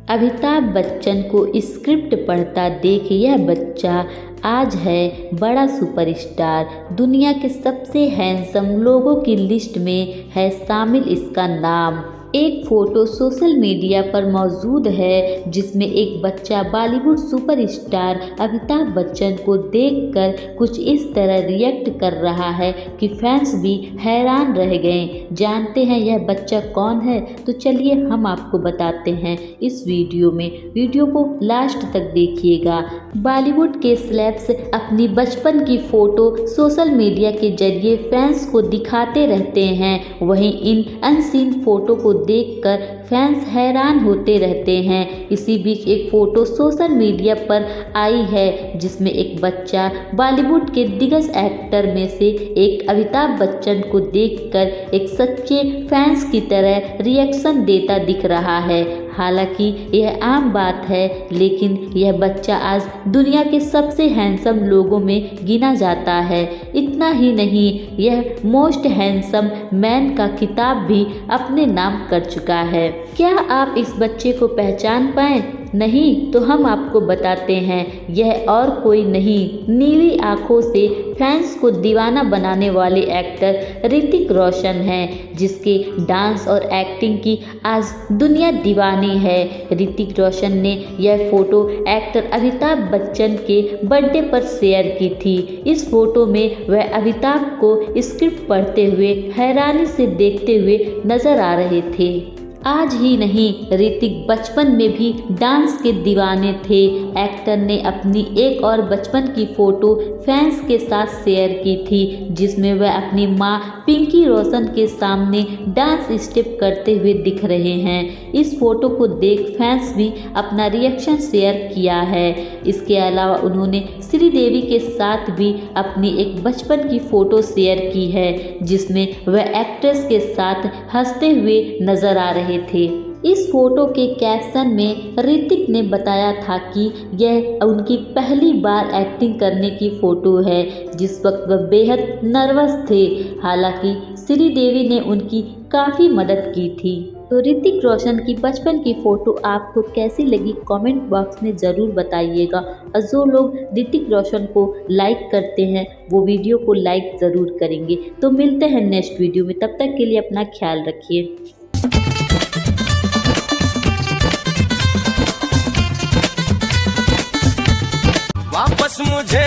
अमिताभ बच्चन को स्क्रिप्ट पढ़ता देख यह बच्चा आज है बड़ा सुपरस्टार। दुनिया के सबसे हैंडसम लोगों की लिस्ट में है शामिल इसका नाम। एक फोटो सोशल मीडिया पर मौजूद है जिसमें एक बच्चा बॉलीवुड सुपरस्टार अमिताभ बच्चन को देखकर कुछ इस तरह रिएक्ट कर रहा है कि फैंस भी हैरान रह गए। जानते हैं यह बच्चा कौन है? तो चलिए हम आपको बताते हैं इस वीडियो में। वीडियो को लास्ट तक देखिएगा। बॉलीवुड के सेलेब्स अपनी बचपन की फोटो सोशल मीडिया के जरिए फैंस को दिखाते रहते हैं। वहीं इन अनसीन फोटो को देखकर फैंस हैरान होते रहते हैं। इसी बीच एक फोटो सोशल मीडिया पर आई है जिसमें एक बच्चा बॉलीवुड के दिग्गज एक्टर में से एक अमिताभ बच्चन को देखकर एक सच्चे फैंस की तरह रिएक्शन देता दिख रहा है। हालांकि यह आम बात है, लेकिन यह बच्चा आज दुनिया के सबसे हैंडसम लोगों में गिना जाता है। इतना ही नहीं, यह मोस्ट हैंडसम मैन का खिताब भी अपने नाम कर चुका है। क्या आप इस बच्चे को पहचान पाए? नहीं तो हम आपको बताते हैं। यह और कोई नहीं, नीली आंखों से फैंस को दीवाना बनाने वाले एक्टर ऋतिक रोशन हैं, जिसके डांस और एक्टिंग की आज दुनिया दीवानी है। ऋतिक रोशन ने यह फोटो एक्टर अमिताभ बच्चन के बर्थडे पर शेयर की थी। इस फोटो में वह अमिताभ को स्क्रिप्ट पढ़ते हुए हैरानी से देखते हुए नजर आ रहे थे। आज ही नहीं, ऋतिक बचपन में भी डांस के दीवाने थे। एक्टर ने अपनी एक और बचपन की फोटो फैंस के साथ शेयर की थी, जिसमें वह अपनी मां पिंकी रोशन के सामने डांस स्टेप करते हुए दिख रहे हैं। इस फोटो को देख फैंस भी अपना रिएक्शन शेयर किया है। इसके अलावा उन्होंने श्रीदेवी के साथ भी अपनी एक बचपन की फोटो शेयर की है, जिसमें वह एक्ट्रेस के साथ हंसते हुए नजर आ रहे थे। इस फोटो के कैप्शन में ऋतिक ने बताया था कि यह उनकी पहली बार एक्टिंग करने की फोटो है, जिस वक्त वह बेहद नर्वस थे। हालांकि श्रीदेवी ने उनकी काफ़ी मदद की थी। तो ऋतिक रोशन की बचपन की फ़ोटो आपको कैसी लगी कमेंट बॉक्स में ज़रूर बताइएगा। और जो लोग ऋतिक रोशन को लाइक करते हैं वो वीडियो को लाइक ज़रूर करेंगे। तो मिलते हैं नेक्स्ट वीडियो में, तब तक के लिए अपना ख्याल रखिए। वापस मुझे